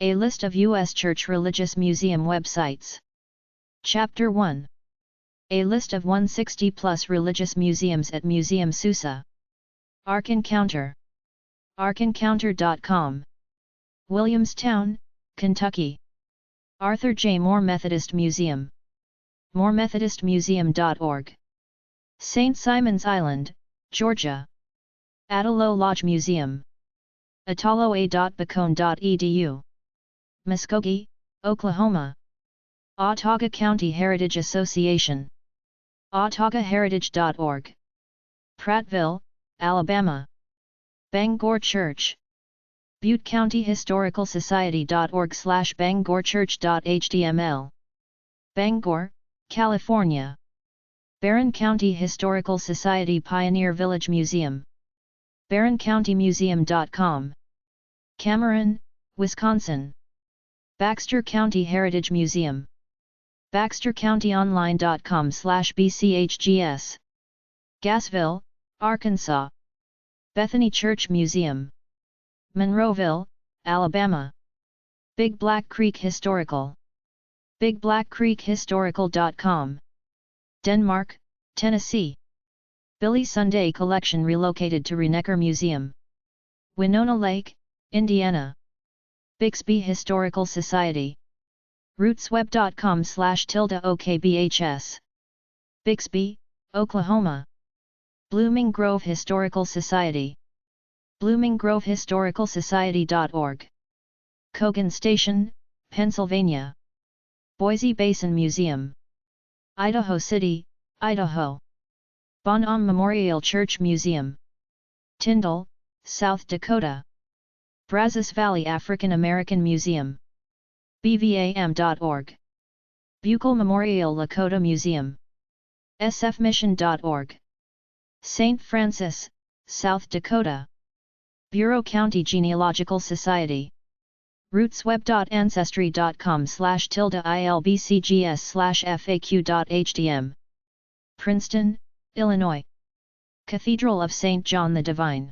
A list of U.S. church religious museum websites. Chapter 1. A list of 160-plus religious museums at Museum Susa. Ark Encounter. ArkEncounter.com. Williamstown, Kentucky. Arthur J. Moore Methodist Museum. mooremethodistmuseum.org. St. Simons Island, Georgia. Attalo Lodge Museum. attaloa.bacone.edu. Muskogee, Oklahoma. Autauga County Heritage Association. autaugaHeritage.org. Prattville, Alabama. Bangor Church. Butte County Historical Society.org/bangorchurch.html. Bangor, California. Barron County Historical Society Pioneer Village Museum. barroncountymuseum.com. Cameron, Wisconsin. Baxter County Heritage Museum. baxtercountyonline.com/bchgs. Gassville, Arkansas. Bethany Church Museum. Monroeville, Alabama. Big Black Creek Historical. bigblackcreekhistorical.com. Denmark, Tennessee. Billy Sunday Collection relocated to Rienecker Museum. Winona Lake, Indiana. Bixby Historical Society. rootsweb.com/okbhs. Bixby, Oklahoma. Blooming Grove Historical Society. bloominggrovehistoricalsociety.org. Cogan Station, Pennsylvania. Boise Basin Museum. Idaho City, Idaho. Bonham Memorial Church Museum. Tyndall, South Dakota. Brazos Valley African American Museum. bvam.org. Buccal Memorial Lakota Museum. sfmission.org. St. Francis, South Dakota. Bureau County Genealogical Society. rootsweb.ancestry.com/ilbcgs/faq.htm. Princeton, Illinois. Cathedral of St. John the Divine.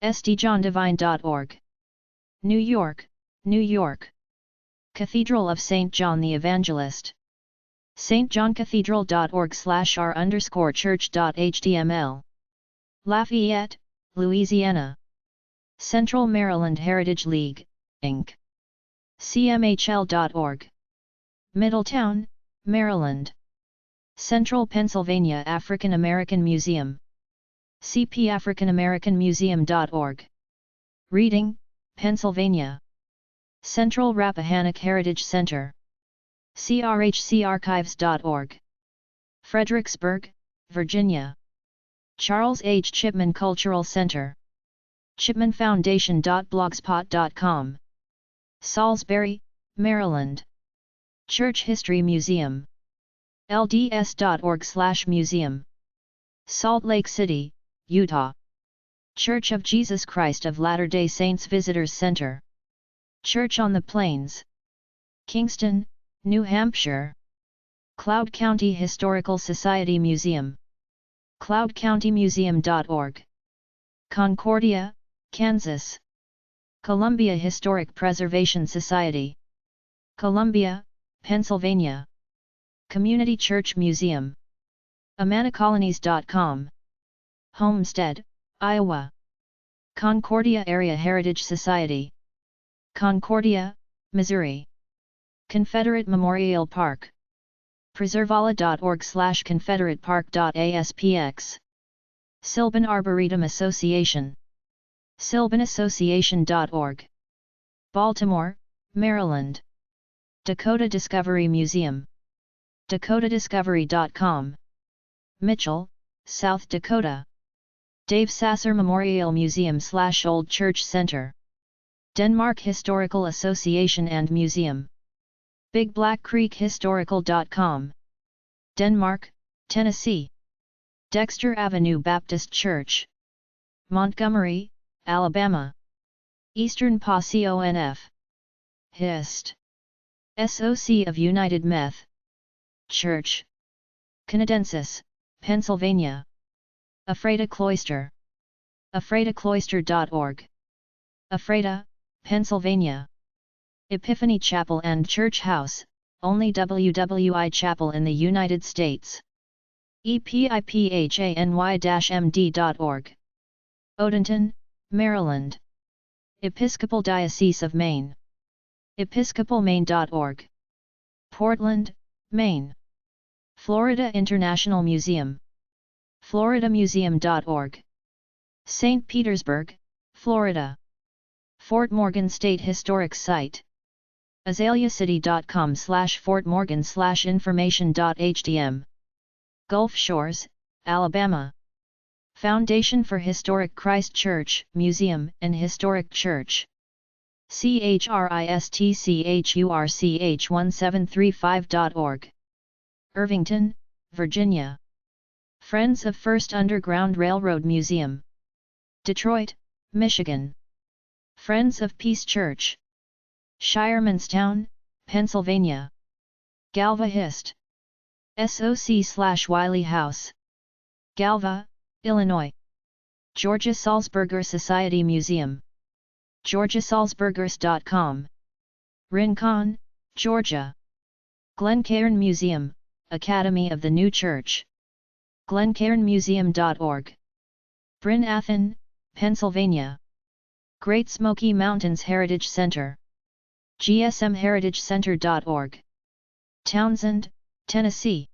stjohndivine.org. New York, New York. Cathedral of St. John the Evangelist. stjohncathdral.org/r_church.html. Lafayette, Louisiana. Central Maryland Heritage League, Inc. cmhl.org. Middletown, Maryland. Central Pennsylvania African American Museum. cpafricanamericanmuseum.org. Reading, Pennsylvania. Central Rappahannock Heritage Center. crhcarchives.org. Fredericksburg, Virginia. Charles H. Chipman Cultural Center. chipmanfoundation.blogspot.com. Salisbury, Maryland. Church History Museum. lds.org/museum. Salt Lake City, Utah. Church of Jesus Christ of Latter-day Saints Visitors Center. Church on the Plains. Kingston, New Hampshire. Cloud County Historical Society Museum. cloudcountymuseum.org. Concordia, Kansas. Columbia Historic Preservation Society. Columbia, Pennsylvania. Community Church Museum. amanacolonies.com. Homestead, Iowa. Concordia Area Heritage Society. Concordia, Missouri. Confederate Memorial Park. preservala.org/confederatepark.aspx. Sylvan Arboretum Association. sylvanassociation.org. Baltimore, Maryland. Dakota Discovery Museum. dakotadiscovery.com. Mitchell, South Dakota. Dave Sasser Memorial Museum/Old Church Center. Denmark Historical Association and Museum. bigblackcreekhistorical.com. Denmark, Tennessee. Dexter Avenue Baptist Church. Montgomery, Alabama. Eastern PACONF. Hist. SOC of United Meth. Church. Canadensis, Pennsylvania. Ephrata Cloister. ephratacloister.org. Ephrata, Pennsylvania. Epiphany Chapel and Church House, only WWI Chapel in the United States. EPIPHANY-MD.org. Odenton, Maryland. Episcopal Diocese of Maine. episcopalmaine.org. Portland, Maine. Florida International Museum. floridamuseum.org. St. Petersburg, Florida. Fort Morgan State Historic Site. azaleacity.com/fortmorgan/information.htm. Gulf Shores, Alabama. Foundation for Historic Christ Church, Museum and Historic Church. CHRISTCHURCH1735.org. Irvington, Virginia. Friends of First Underground Railroad Museum. Detroit, Michigan. Friends of Peace Church. Shiremanstown, Pennsylvania. Galva Hist. SOC/Wiley House. Galva, Illinois. Georgia Salzburger Society Museum. georgiasalzburgers.com. Rincon, Georgia. Glencairn Museum, Academy of the New Church. glencairnmuseum.org. Bryn Athyn, Pennsylvania. Great Smoky Mountains Heritage Center. gsmheritagecenter.org. Townsend, Tennessee.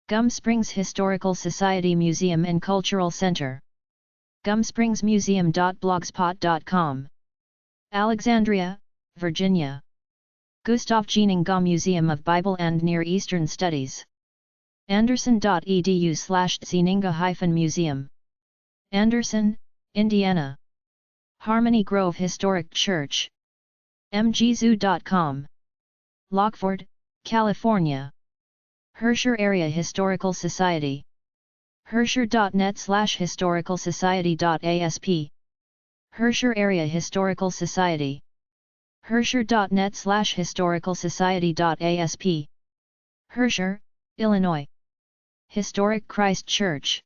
Gum Springs Historical Society Museum and Cultural Center. gumspringsmuseum.blogspot.com. Alexandria, Virginia. Gustav Jeeninga Museum of Bible and Near Eastern Studies. Anderson.edu/Jeeninga-museum. Anderson, Indiana. Harmony Grove Historic Church. mgzoo.com. Lockford, California. Herscher Area Historical Society. herscher.net/historicalsociety.asp. Herscher Area Historical Society. herscher.net/historicalsociety.asp. Herscher, Illinois. Historic Christ Church.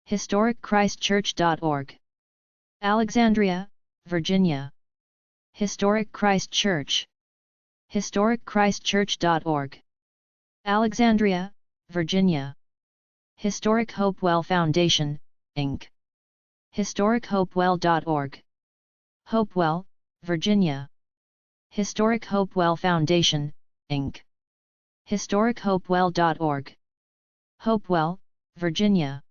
historicchristchurch.org. Alexandria, Virginia. Historic Christ Church. historicchristchurch.org. Alexandria, Virginia. Historic Hopewell Foundation, Inc. historichopewell.org. Hopewell, Virginia. Historic Hopewell Foundation, Inc. historichopewell.org. Hopewell, Virginia.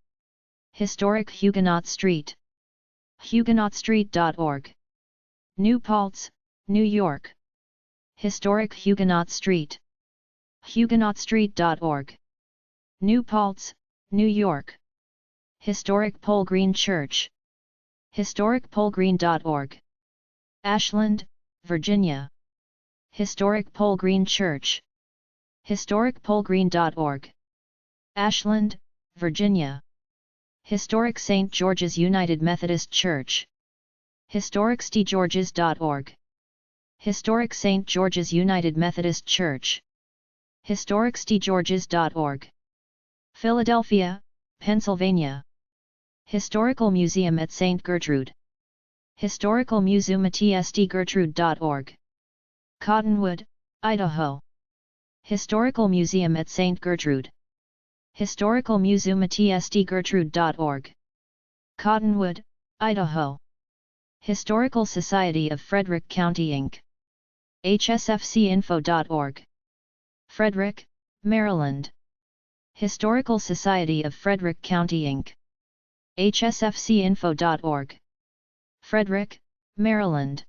Historic Huguenot Street. huguenotstreet.org. New Paltz, New York. Historic Huguenot Street. huguenotstreet.org. New Paltz, New York. Historic Pole Green Church. historicpolegreen.org. Ashland, Virginia. Historic Pole Green Church. historicpolegreen.org. Ashland, Virginia. Historic St. George's United Methodist Church. historicstgeorges.org. Historic St. George's United Methodist Church. historicstgeorges.org. Philadelphia, Pennsylvania. Historical Museum at St. Gertrude. historicalmuseum@stgertrude.org. Cottonwood, Idaho. Historical Museum at St. Gertrude. historicalmuseum@stgertrude.org. Cottonwood, Idaho. Historical Society of Frederick County Inc. hsfcinfo.org. Frederick, Maryland. Historical Society of Frederick County Inc. hsfcinfo.org. Frederick, Maryland.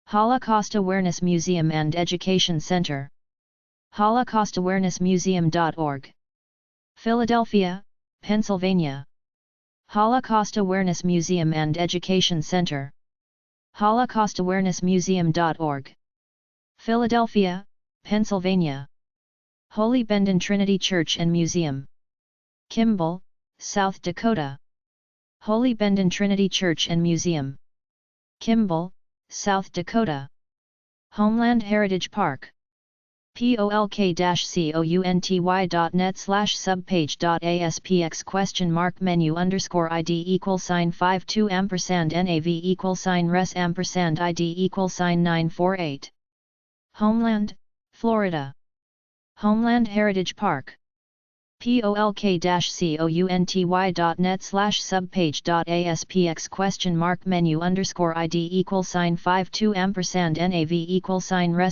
Holocaust Awareness Museum and Education Center. holocaustawarenessmuseum.org. Philadelphia, Pennsylvania. Holocaust Awareness Museum and Education Center. holocaustawarenessmuseum.org. Philadelphia, Pennsylvania. Holy Benden Trinity Church and Museum. Kimball, South Dakota. Holy Benden Trinity Church and Museum. Kimball, South Dakota. Homeland Heritage Park. polk-county.net/subpage.aspx?menu_id=52 &NAV=res&ID=948 Homeland, Florida. Homeland Heritage Park. polk-county.net/subpage.aspx !ID =52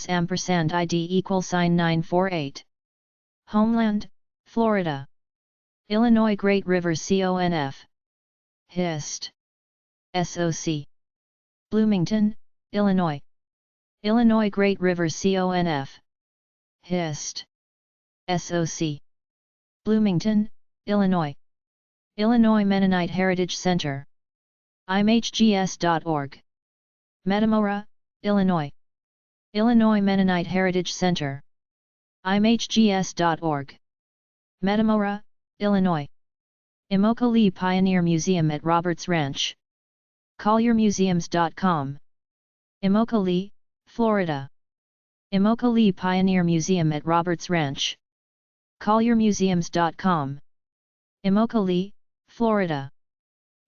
nav res &ID =948. Homeland, Florida. Illinois Great Rivers CONF. HIST. SOC. Bloomington, Illinois. Illinois Great Rivers CONF. HIST. SOC. Bloomington, Illinois. Illinois Mennonite Heritage Center. imhgs.org. Metamora, Illinois. Illinois Mennonite Heritage Center. imhgs.org. Metamora, Illinois. Immokalee Pioneer Museum at Roberts Ranch. colliermuseums.com. Immokalee, Florida. Immokalee Pioneer Museum at Roberts Ranch. colliermuseums.com. Immokalee, Florida.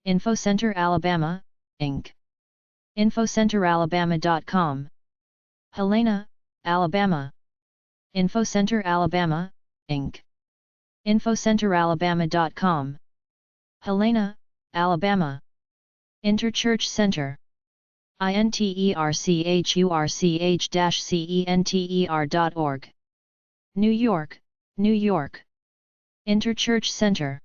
InfoCenter Alabama, Inc. InfoCenterAlabama.com. Helena, Alabama. InfoCenter Alabama, Inc. InfoCenterAlabama.com. Helena, Alabama. Interchurch Center. interchurch-center.org. New York, New York. Interchurch Center.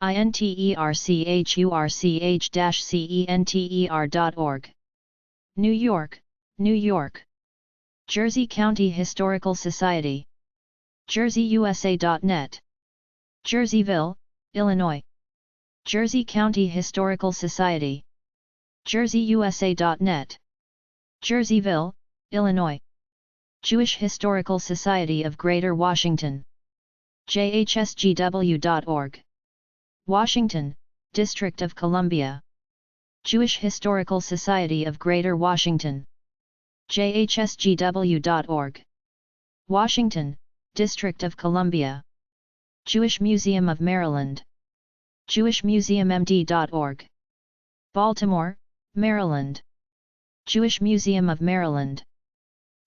interchurch-center.org. New York, New York. Jersey County Historical Society. JerseyUSA.net. Jerseyville, Illinois. Jersey County Historical Society. JerseyUSA.net. Jerseyville, Illinois. Jewish Historical Society of Greater Washington. JHSGW.org. Washington, District of Columbia. Jewish Historical Society of Greater Washington. JHSGW.org. Washington, District of Columbia. Jewish Museum of Maryland. JewishMuseumMD.org. Baltimore, Maryland. Jewish Museum of Maryland.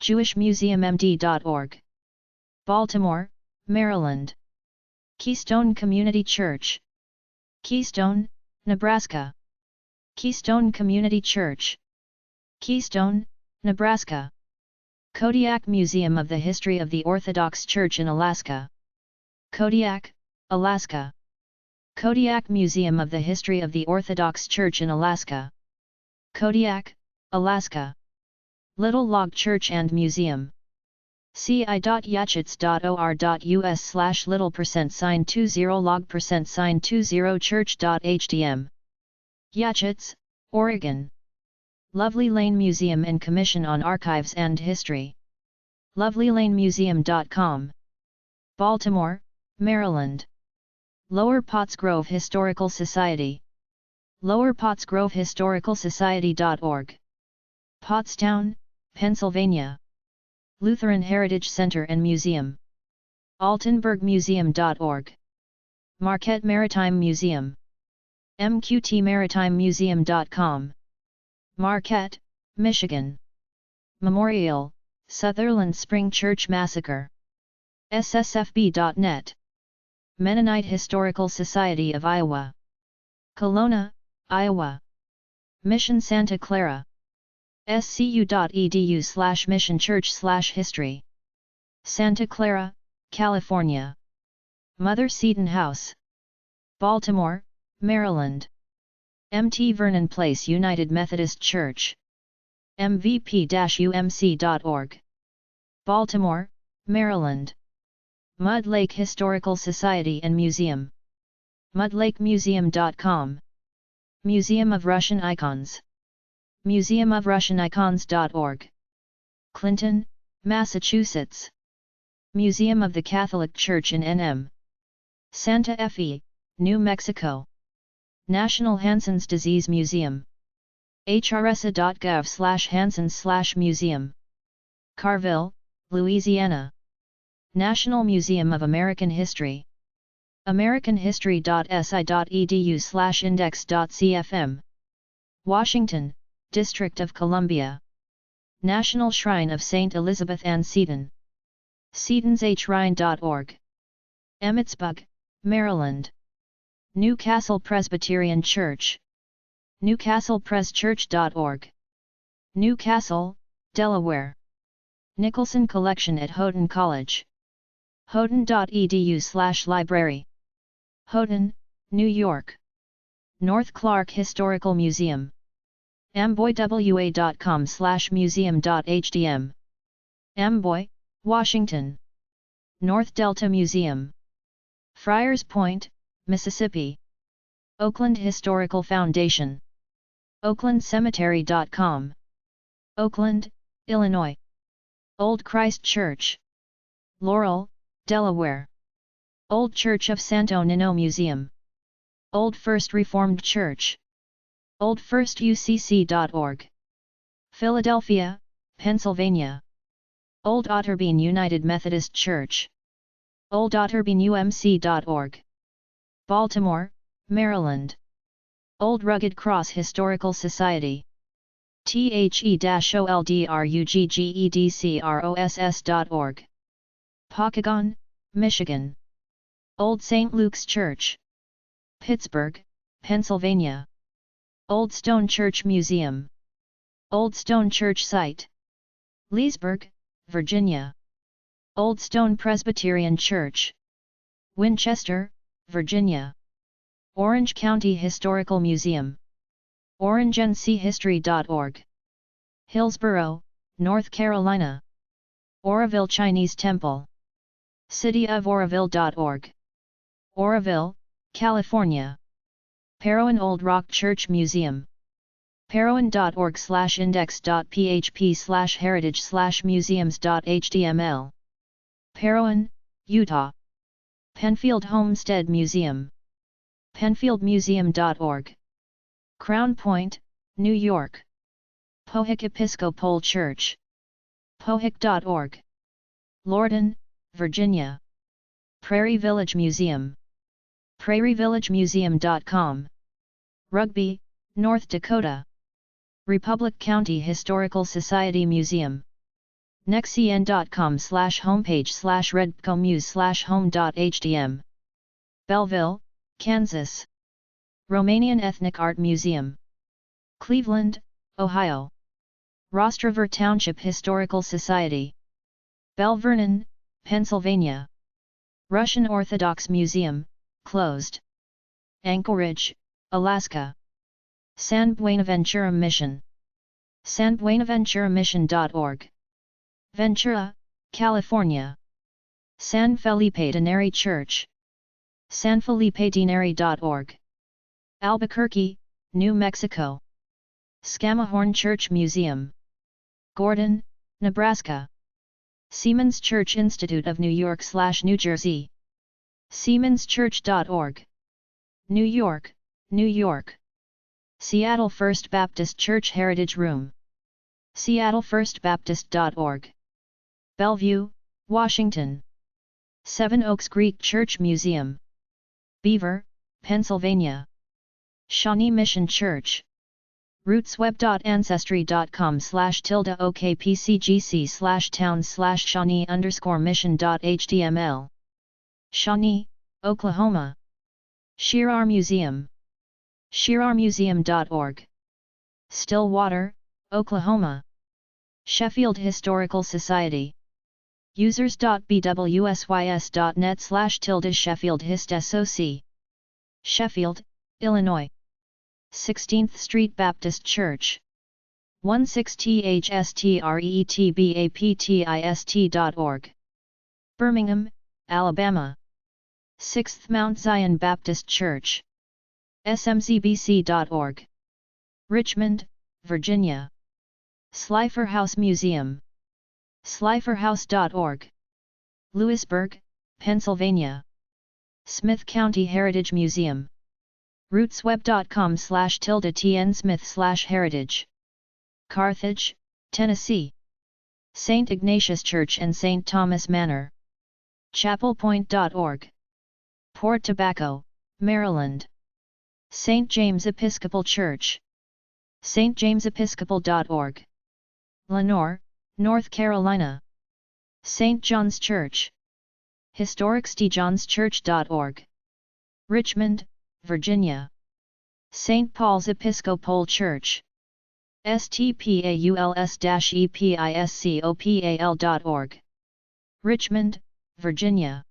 JewishMuseumMD.org. Baltimore, Maryland. Keystone Community Church. Keystone, Nebraska. Keystone Community Church. Keystone, Nebraska. Kodiak Museum of the History of the Orthodox Church in Alaska. Kodiak, Alaska. Kodiak Museum of the History of the Orthodox Church in Alaska. Kodiak, Alaska. Little Log Church and Museum. ci.yachits.or.us/little%20log%20 church.htm. Yachits, Oregon. Lovely Lane Museum and Commission on Archives and History. lovelylanemuseum.com. Baltimore, Maryland. Lower Pottsgrove Historical Society. lowerpottsgrovehistoricalsociety.org. Pottstown, Pennsylvania. Lutheran Heritage Center and Museum. altenburgmuseum.org. Marquette Maritime Museum. mqtmaritimemuseum.com. Marquette, Michigan. Memorial, Sutherland Spring Church Massacre. ssfb.net. Mennonite Historical Society of Iowa. Kelowna, Iowa. Mission Santa Clara. scu.edu/missionchurch/history. Santa Clara, California. Mother Seton House. Baltimore, Maryland. Mt. Vernon Place United Methodist Church. mvp-umc.org. Baltimore, Maryland. Mud Lake Historical Society and Museum. mudlakemuseum.com. Museum of Russian Icons. museumofrussianicons.org. Clinton, Massachusetts. Museum of the Catholic Church in N.M. Santa Fe, New Mexico. National Hansen's Disease Museum. hrsa.gov/Hansen's/museum. Carville, Louisiana. National Museum of American History. americanhistory.si.edu/index.cfm. Washington, District of Columbia. National Shrine of St. Elizabeth Ann Seton. setonshrine.org. Emmitsburg, Maryland. Newcastle Presbyterian Church. newcastlepreschurch.org. Newcastle, Delaware. Nicholson Collection at Houghton College. houghton.edu/library. Houghton, New York. North Clark Historical Museum. amboywa.com/museum.hdm. Amboy, Washington. North Delta Museum. Friars Point, Mississippi. Oakland Historical Foundation. oaklandcemetery.com. Oakland, Illinois. Old Christ Church. Laurel, Delaware. Old Church of Santo Nino Museum. Old First Reformed Church. oldfirstucc.org. Philadelphia, Pennsylvania. Old Otterbein United Methodist Church. oldotterbeinumc.org. Baltimore, Maryland. Old Rugged Cross Historical Society. the-oldruggedcross.org. Paukagon, Michigan. Old St. Luke's Church. Pittsburgh, Pennsylvania. Old Stone Church Museum. Old Stone Church Site. Leesburg, Virginia. Old Stone Presbyterian Church. Winchester, Virginia. Orange County Historical Museum. orangenchihistory.org. Hillsborough, North Carolina. Oroville Chinese Temple. cityofOroville.org. Oroville, California. Parowan Old Rock Church Museum. parowan.org/index.php/heritage/museums.html. Parowan, Utah. Penfield Homestead Museum. penfieldmuseum.org. Crown Point, New York. Pohick Episcopal Church. pohick.org. Lorton, Virginia. Prairie Village Museum. prairievillagemuseum.com. Rugby, North Dakota. Republic County Historical Society Museum. nextcn.com/homepage/redcomuse/home.htm. Belleville, Kansas. Romanian Ethnic Art Museum. Cleveland, Ohio. Ross River Township Historical Society. Belle Vernon, Pennsylvania. Russian Orthodox Museum, closed. Anchorage, Alaska. San Buenaventura Mission. sanbuenaventuramission.org. Ventura, California. San Felipe de Neri Church. sanfelipedeneri.org. Albuquerque, New Mexico. Scammahorn Church Museum. Gordon, Nebraska. Seaman's Church Institute of New York/New Jersey. seamanschurch.org. New York, New York. Seattle First Baptist Church Heritage Room. seattlefirstbaptist.org. Bellevue, Washington. Seven Oaks Greek Church Museum. Beaver, Pennsylvania. Shawnee Mission Church. rootsweb.ancestry.com/tilde/okpcgc/town/shawnee_mission.html. Shawnee, Oklahoma. Shearar Museum. sheararmuseum.org. Stillwater, Oklahoma. Sheffield Historical Society. users.bwsys.net/Sheffield Hist SOC. Sheffield, Illinois. 16th Street Baptist Church. 16thstreetbaptist.org. Birmingham, Alabama. 6th Mount Zion Baptist Church. smzbc.org. Richmond, Virginia. Slifer House Museum. sliferhouse.org. Lewisburg, Pennsylvania. Smith County Heritage Museum. rootsweb.com/tnsmith/heritage. Carthage, Tennessee. St. Ignatius Church and St. Thomas Manor. chapelpoint.org. Port Tobacco, Maryland. St. James Episcopal Church. stjamesepiscopal.org. Lenoir, North Carolina. St. John's Church. HistoricStJohnsChurch.org. Richmond, Virginia. St. Paul's Episcopal Church. stpauls-episcopal.org. Richmond, Virginia.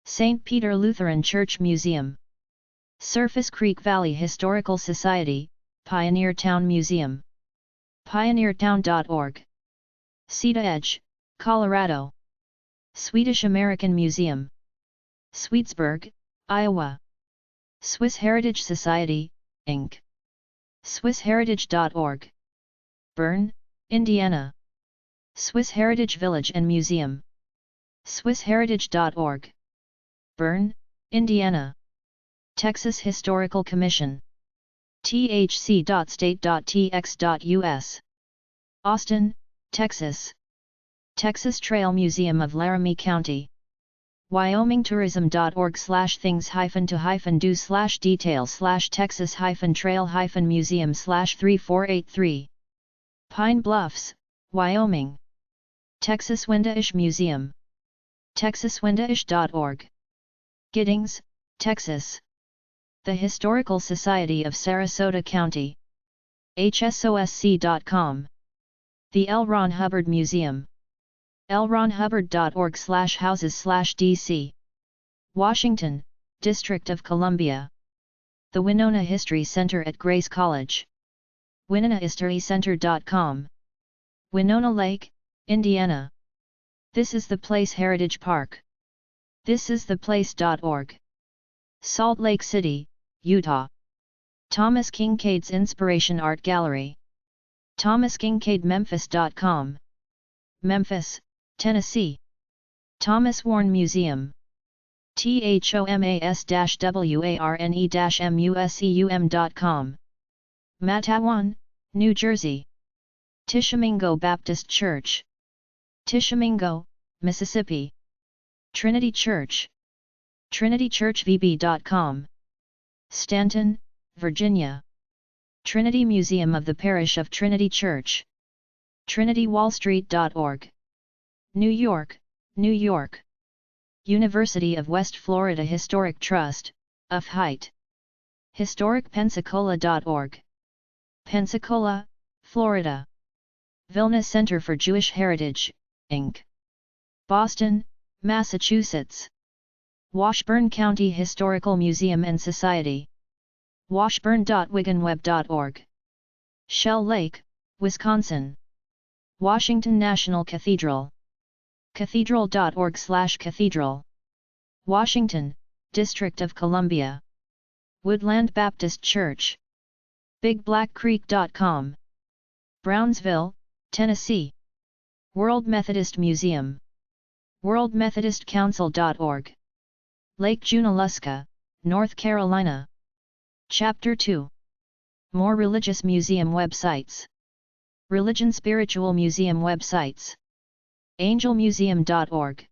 St. Peter Lutheran Church Museum. Surface Creek Valley Historical Society, Pioneer Town Museum. pioneertown.org. Cedar Edge, Colorado. Swedish American Museum. Sweetsburg, Iowa. Swiss Heritage Society, Inc. SwissHeritage.org. Bern, Indiana. Swiss Heritage Village and Museum. SwissHeritage.org. Bern, Indiana. Texas Historical Commission. thc.state.tx.us. Austin, Texas. Texas Trail Museum of Laramie County. wyomingtourism.org/things-to-do/details/texas-trail-museum/3483. Pine Bluffs, Wyoming. Texas Wendaish Museum. texaswendaish.org. Giddings, Texas. The Historical Society of Sarasota County. hsosc.com. The L. Ron Hubbard Museum. lronhubbard.org/houses/DC. Washington, District of Columbia. The Winona History Center at Grace College. WinonaHistoryCenter.com. Winona Lake, Indiana. This is the Place Heritage Park. thisistheplace.org. Salt Lake City, Utah. Thomas Kincaid's Inspiration Art Gallery. thomaskincadmemphis.com. Memphis, Tennessee. Thomas Warren Museum. thomas-warne-museum.com. Matawan, New Jersey. Tishomingo Baptist Church. Tishomingo, Mississippi. Trinity Church. trinitychurchvb.com. Stanton, Virginia. Trinity Museum of the Parish of Trinity Church. trinitywallstreet.org. New York, New York. University of West Florida Historic Trust, of Height. historicpensacola.org. Pensacola, Florida. Vilna Center for Jewish Heritage, Inc. Boston, Massachusetts. Washburn County Historical Museum and Society. washburn.wigginweb.org. Shell Lake, Wisconsin. Washington National Cathedral. cathedral.org/cathedral. Washington, District of Columbia. Woodland Baptist Church. bigblackcreek.com. Brownsville, Tennessee. World Methodist Museum. worldmethodistcouncil.org. Lake Junaluska, North Carolina. Chapter 2. More religious museum websites. Religion Spiritual Museum websites. angelmuseum.org.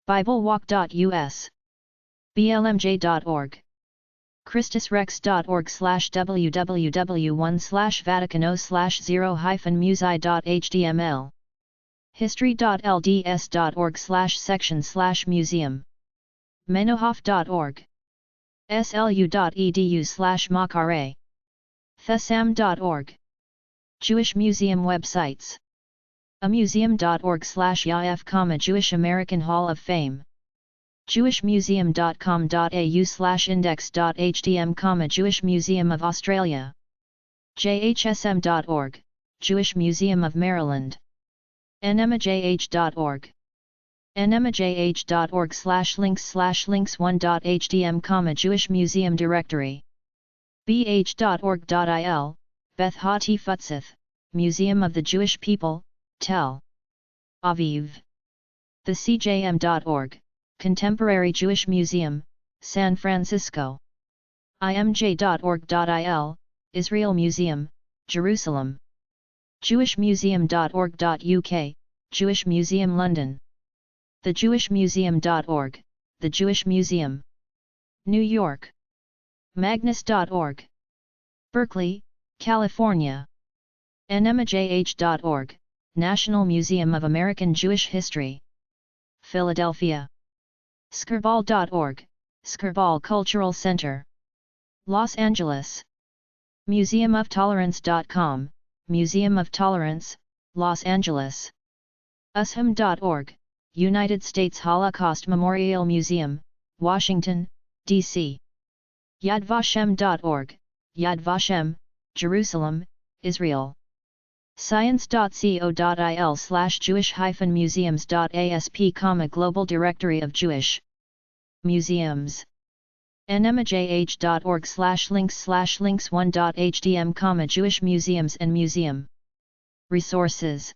biblewalk.us. blmj.org. christusrex.org/www1/vaticano/0-musi.html. history.lds.org/section/museum. menohof.org. slu.edu/makare. thesam.org. Jewish Museum websites. amuseum.org/yaf, Jewish American Hall of Fame. jewishmuseum.com.au/index.htm, Jewish Museum of Australia. jhsm.org, Jewish Museum of Maryland. nmjh.org. nmjh.org/links/links1.htm, Jewish Museum Directory. bh.org.il, Beth Hati-Futseth, Museum of the Jewish People, Tel Aviv. thecjm.org, Contemporary Jewish Museum, San Francisco. imj.org.il, Israel Museum, Jerusalem. jewishmuseum.org.uk, Jewish Museum London. thejewishmuseum.org, The Jewish Museum. New York. Magnus.org. Berkeley, California. nmjh.org, National Museum of American Jewish History. Philadelphia. Skirball.org, Skirball Cultural Center. Los Angeles. MuseumofTolerance.com, Museum of Tolerance, Los Angeles. USHM.org, United States Holocaust Memorial Museum, Washington, D.C. Yad-Vashem.org, Yad Vashem, Jerusalem, Israel. Science.co.il/Jewish-museums.asp, Global Directory of Jewish Museums. nmjh.org/links/links1.hdm, Jewish Museums and Museum Resources.